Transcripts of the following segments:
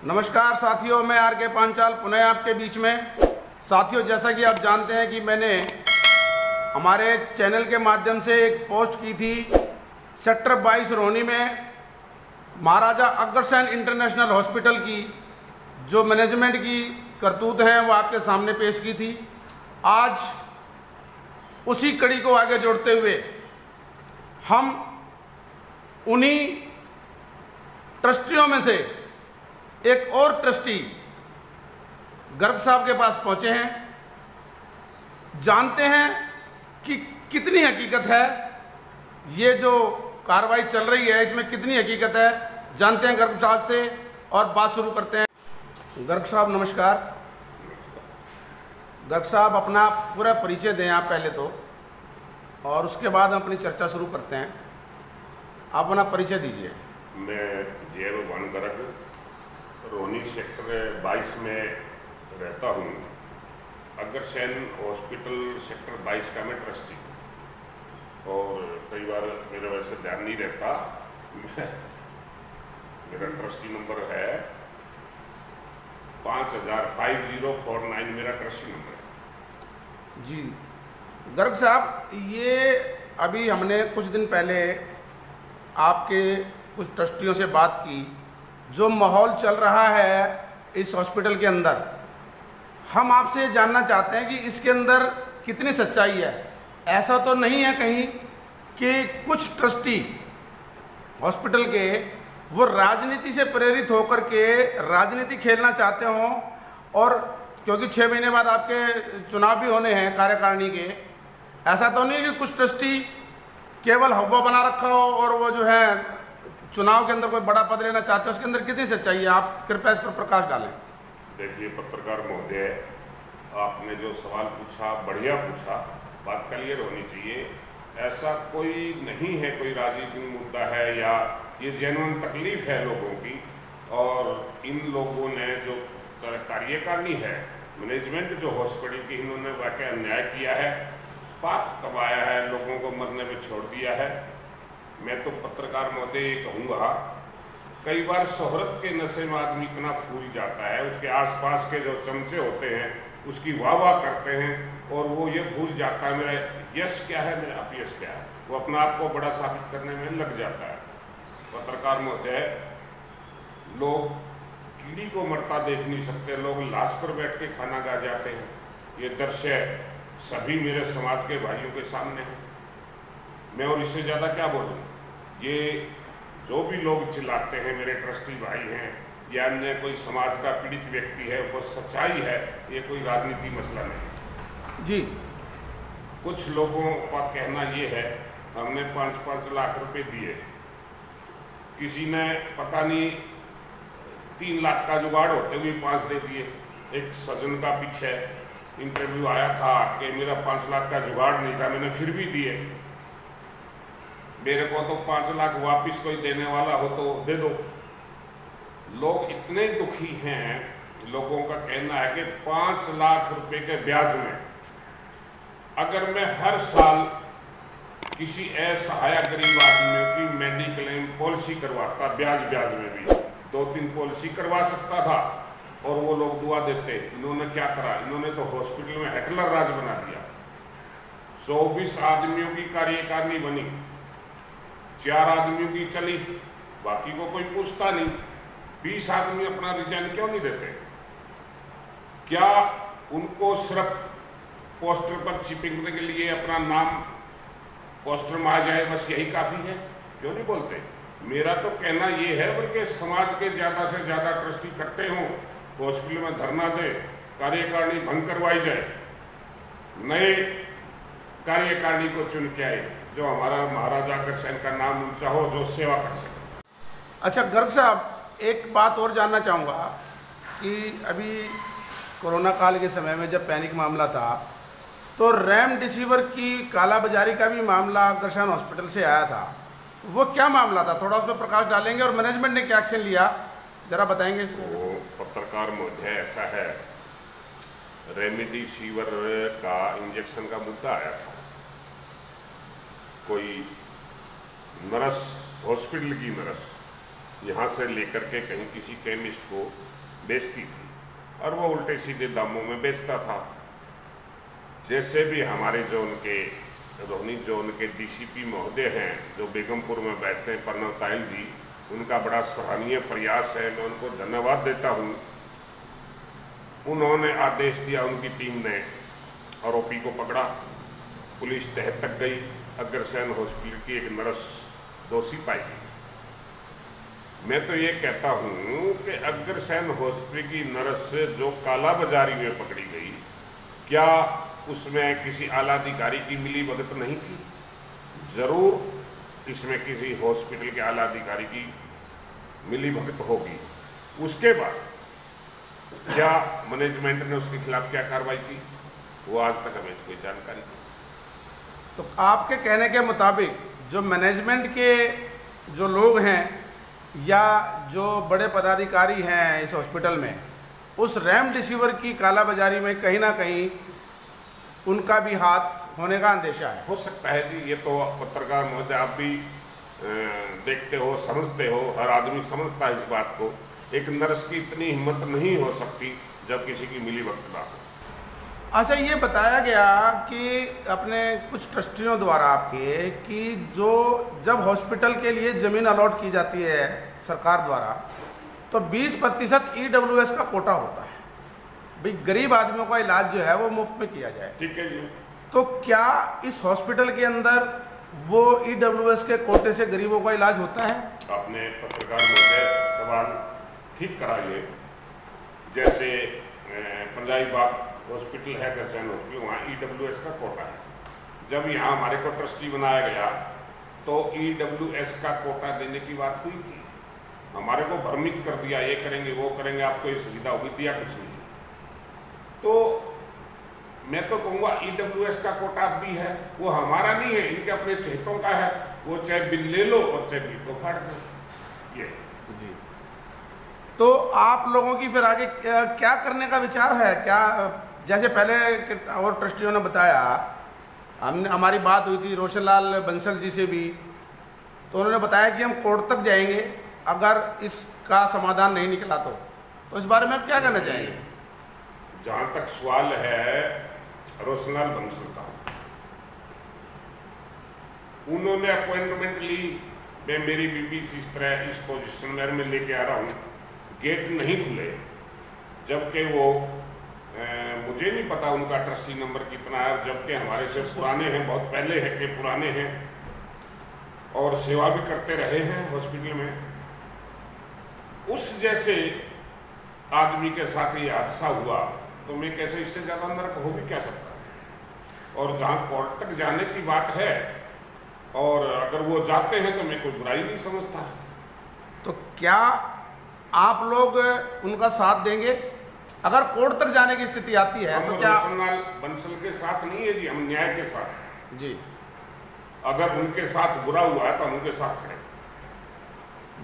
नमस्कार साथियों, मैं आर के पांचाल पुनः आपके बीच में। साथियों, जैसा कि आप जानते हैं कि मैंने हमारे चैनल के माध्यम से एक पोस्ट की थी सेक्टर 22 रोहनी में महाराजा अग्रसेन इंटरनेशनल हॉस्पिटल की जो मैनेजमेंट की करतूत हैं वो आपके सामने पेश की थी। आज उसी कड़ी को आगे जोड़ते हुए हम उन्हीं ट्रस्टियों में से एक और ट्रस्टी गर्ग साहब के पास पहुंचे हैं। जानते हैं कि कितनी हकीकत है, ये जो कार्रवाई चल रही है इसमें कितनी हकीकत है, जानते हैं गर्ग साहब से और बात शुरू करते हैं। गर्ग साहब नमस्कार। गर्ग साहब अपना पूरा परिचय दें आप पहले तो, और उसके बाद हम अपनी चर्चा शुरू करते हैं। आप अपना परिचय दीजिए। मैं जय भगवान गर्ग रोहनी सेक्टर 22 में रहता हूँ। अग्रसेन हॉस्पिटल सेक्टर 22 का मैं ट्रस्टी हूँ और कई बार मेरा वैसे ध्यान नहीं रहता। मेरा ट्रस्टी नंबर है 5049 मेरा ट्रस्टी नंबर है। जी गर्ग साहब, ये अभी हमने कुछ दिन पहले आपके कुछ ट्रस्टियों से बात की। जो माहौल चल रहा है इस हॉस्पिटल के अंदर, हम आपसे जानना चाहते हैं कि इसके अंदर कितनी सच्चाई है। ऐसा तो नहीं है कहीं कि कुछ ट्रस्टी हॉस्पिटल के वो राजनीति से प्रेरित होकर के राजनीति खेलना चाहते हों, और क्योंकि 6 महीने बाद आपके चुनाव भी होने हैं कार्यकारिणी के, ऐसा तो नहीं कि कुछ ट्रस्टी केवल हवा बना रखा हो और वो जो है चुनाव के अंदर कोई बड़ा पद लेना चाहते हैं। उसके अंदर कितनी सच्चाई है, आप कृपया इस पर प्रकाश डालें। देखिए पत्रकार महोदय, आपने जो सवाल पूछा बढ़िया पूछा, बात क्लियर होनी चाहिए। ऐसा कोई नहीं है, कोई राजनीतिक मुद्दा है या ये जेन्युइन तकलीफ है लोगों की। और इन लोगों ने जो कार्यकारिणी है, मैनेजमेंट जो हॉस्पिटल की, इन्होंने वाकई अन्याय किया है, पाप कमाया है, लोगों को मरने में छोड़ दिया है। मैं तो पत्रकार महोदय ये कहूँगा, कई बार शोहरत के नशे में आदमी इतना फूल जाता है, उसके आसपास के जो चमचे होते हैं उसकी वाह वाह करते हैं और वो ये भूल जाता है मेरा यश क्या है, मेरा अपयश क्या है। वो अपना आप को बड़ा साबित करने में लग जाता है। पत्रकार महोदय, लोग कीड़ी को मरता देख नहीं सकते, लोग लाश पर बैठ के खाना खा जाते हैं। ये दृश्य सभी मेरे समाज के भाइयों के सामने है। मैं और इससे ज़्यादा क्या बोलूँ। ये जो भी लोग चिल्लाते हैं, मेरे ट्रस्टी भाई हैं या अन्य कोई समाज का पीड़ित व्यक्ति है, वो सच्चाई है, ये कोई राजनीति मसला नहीं जी। कुछ लोगों का कहना ये है हमने 5-5 लाख रुपए दिए, किसी ने पता नहीं 3 लाख का जुगाड़ होते हुए 5 दे दिए। एक सज्जन का पीछे इंटरव्यू आया था कि मेरा 5 लाख का जुगाड़ नहीं था, मैंने फिर भी दिए। मेरे को तो 5 लाख वापिस कोई देने वाला हो तो दे दो। लोग इतने दुखी हैं, लोगों का कहना है कि 5 लाख रुपए के ब्याज में अगर मैं हर साल किसी असहाय गरीब आदमियों की मेडिक्लेम पॉलिसी करवाता, ब्याज में भी 2-3 पॉलिसी करवा सकता था और वो लोग दुआ देते। इन्होंने क्या करा, इन्होंने तो हॉस्पिटल में हिटलर राज बना दिया। 24 आदमियों की कार्यकारिणी बनी, 4 आदमियों की चली, बाकी को कोई पूछता नहीं। 20 आदमी अपना रिजाइन क्यों नहीं देते? क्या उनको सिर्फ पोस्टर पर चिपकने के लिए अपना नाम पोस्टर में आ जाए, बस यही काफ़ी है? क्यों नहीं बोलते? मेरा तो कहना ये है, बल्कि समाज के ज़्यादा से ज़्यादा ट्रस्टी इकट्ठे हों, हॉस्पिटल में धरना दे, कार्यकारिणी भंग करवाई जाए, नए कार्यकारिणी को चुन के आए जो हमारा महाराजा अग्रसेन का नाम ऊंचा हो, जो सेवा कर सके। अच्छा गर्ग साहब, एक बात और जानना चाहूँगा कि अभी कोरोना काल के समय में जब पैनिक मामला था तो रेमडेसिविर की कालाबाजारी का भी मामला अग्रसेन हॉस्पिटल से आया था। वो क्या मामला था, थोड़ा उस पर प्रकाश डालेंगे और मैनेजमेंट ने क्या एक्शन लिया, जरा बताएंगे इसको। वो पत्रकार महोदय, ऐसा है, रेमडेसिविर का इंजेक्शन का मुद्दा आया था। कोई नर्स, हॉस्पिटल की नर्स यहाँ से लेकर के कहीं किसी केमिस्ट को बेचती थी और वो उल्टे सीधे दामों में बेचता था। जैसे भी हमारे जोन के रोहिणी जोन के डीसीपी महोदय हैं जो बेगमपुर में बैठते हैं, प्रणव तायल जी, उनका बड़ा सराहनीय प्रयास है, मैं उनको धन्यवाद देता हूँ। उन्होंने आदेश दिया, उनकी टीम ने आरोपी को पकड़ा, पुलिस तह तक गई, अग्रसेन हॉस्पिटल की एक नर्स दोषी पाई गई। मैं तो ये कहता हूँ कि अग्रसेन हॉस्पिटल की नर्स जो काला बाजारी में पकड़ी गई, क्या उसमें किसी आला अधिकारी की मिली भगत नहीं थी? जरूर इसमें किसी हॉस्पिटल के आला अधिकारी की मिली भगत होगी। उसके बाद क्या मैनेजमेंट ने उसके खिलाफ क्या कार्रवाई की, वो आज तक हमें कोई जानकारी नहीं। तो आपके कहने के मुताबिक जो मैनेजमेंट के जो लोग हैं या जो बड़े पदाधिकारी हैं इस हॉस्पिटल में, उस रेमडेसिविर की कालाबाजारी में कहीं ना कहीं उनका भी हाथ होने का अंदेशा है। हो सकता है जी, ये तो पत्रकार महोदय आप भी देखते हो, समझते हो, हर आदमी समझता है इस बात को। एक नर्स की इतनी हिम्मत नहीं हो सकती जब किसी की मिली भगत ना हो। अच्छा, ये बताया गया कि अपने कुछ ट्रस्टियों द्वारा आपके कि जो जब हॉस्पिटल के लिए ज़मीन अलॉट की जाती है सरकार द्वारा तो 20% EWS का कोटा होता है, भाई गरीब आदमियों का इलाज जो है वो मुफ्त में किया जाए। ठीक है जी। तो क्या इस हॉस्पिटल के अंदर वो EWS के कोटे से गरीबों का इलाज होता है? आपने पत्रकार महोदय सवाल ठीक करा। ये जैसे पंजाबी बाग हॉस्पिटल है, अग्रसेन हॉस्पिटल, वहाँ EWS का कोटा है। जब यहाँ हमारे को ट्रस्टी बनाया गया तो EWS का कोटा देने की बात हुई थी, हमारे को भ्रमित कर दिया, ये करेंगे वो करेंगे, आपको ये सुविधा होगी, दिया कुछ नहीं। तो मैं तो कहूँगा EWS का कोटा भी है, वो हमारा नहीं है, इनके अपने चहेतों का है। वो चाहे बिल ले लो और चाहे बिल को फाड़ दो। ये जी, तो आप लोगों की फिर आगे क्या करने का विचार है? क्या जैसे पहले और ट्रस्टियों ने बताया, हमारी बात हुई थी रोशनलाल बंसल जी से भी, तो उन्होंने बताया कि हम कोर्ट तक जाएंगे अगर इसका समाधान नहीं निकला तो इस बारे में आप क्या कहना चाहेंगे? जहाँ तक सवाल है रोशनलाल बंसल का, उन्होंने अपॉइंटमेंट ली, मैं मेरी बीबी इस तरह इस पोजीशन में मैं लेके आ रहा हूँ, गेट नहीं खुले, जबकि वो मुझे नहीं पता उनका ट्रस्टी नंबर कितना है, जबकि हमारे से पुराने हैं, बहुत पहले है के पुराने हैं और सेवा भी करते रहे हैं हॉस्पिटल में। उस जैसे आदमी के साथ ये हादसा हुआ तो मैं कैसे, इससे ज़्यादा नरक हो भी क्या सकता है। और जहाँ कोर्ट तक जाने की बात है और अगर वो जाते हैं तो मैं कोई बुराई नहीं समझता। तो क्या आप लोग उनका साथ देंगे अगर कोर्ट तक जाने की स्थिति आती है? तो क्या रोशनलाल बंसल के साथ नहीं है जी, हम न्याय के साथ जी। अगर उनके साथ बुरा हुआ है तो हम उनके साथ खड़े।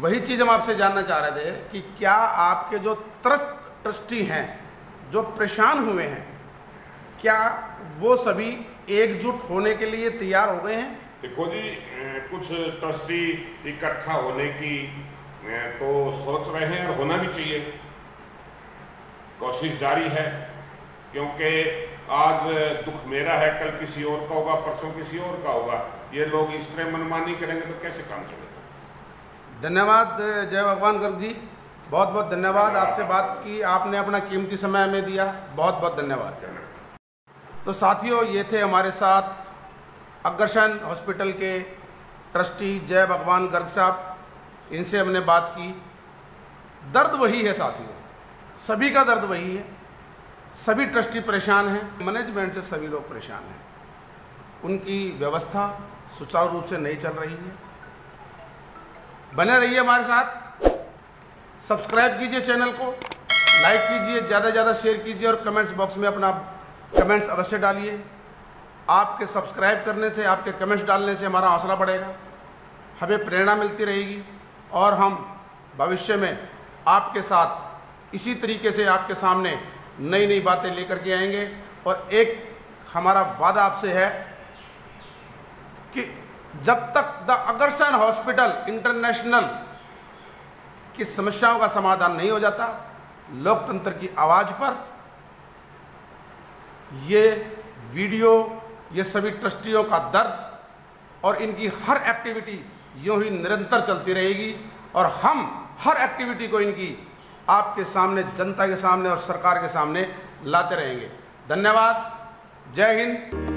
वही चीज़ हम आपसे जानना चाह रहे थे कि क्या आपके जो ट्रस्टी हैं जो परेशान हुए हैं, क्या वो सभी एकजुट होने के लिए तैयार हो गए हैं? देखो जी, कुछ ट्रस्टी इकट्ठा होने की तो सोच रहे हैं और होना भी चाहिए, कोशिश जारी है, क्योंकि आज दुख मेरा है, कल किसी और का होगा, परसों किसी और का होगा। ये लोग इस तरह मनमानी करेंगे तो कैसे काम चलेगा? धन्यवाद जय भगवान गर्ग जी, बहुत बहुत धन्यवाद। आपसे बात की, आपने अपना कीमती समय हमें दिया, बहुत बहुत धन्यवाद। तो साथियों, ये थे हमारे साथ अग्रसेन हॉस्पिटल के ट्रस्टी जय भगवान गर्ग साहब, इनसे हमने बात की। दर्द वही है साथियों, सभी का दर्द वही है, सभी ट्रस्टी परेशान हैं, मैनेजमेंट से सभी लोग परेशान हैं, उनकी व्यवस्था सुचारू रूप से नहीं चल रही है। बने रहिए हमारे साथ, सब्सक्राइब कीजिए चैनल को, लाइक कीजिए, ज़्यादा से ज़्यादा शेयर कीजिए और कमेंट्स बॉक्स में अपना कमेंट्स अवश्य डालिए। आपके सब्सक्राइब करने से, आपके कमेंट्स डालने से हमारा हौसला बढ़ेगा, हमें प्रेरणा मिलती रहेगी और हम भविष्य में आपके साथ इसी तरीके से आपके सामने नई नई बातें लेकर के आएंगे। और एक हमारा वादा आपसे है कि जब तक द अग्रसेन हॉस्पिटल इंटरनेशनल कि समस्याओं का समाधान नहीं हो जाता। लोकतंत्र की आवाज़ पर ये वीडियो, ये सभी ट्रस्टियों का दर्द और इनकी हर एक्टिविटी यूँ ही निरंतर चलती रहेगी और हम हर एक्टिविटी को इनकी आपके सामने, जनता के सामने और सरकार के सामने लाते रहेंगे। धन्यवाद। जय हिंद।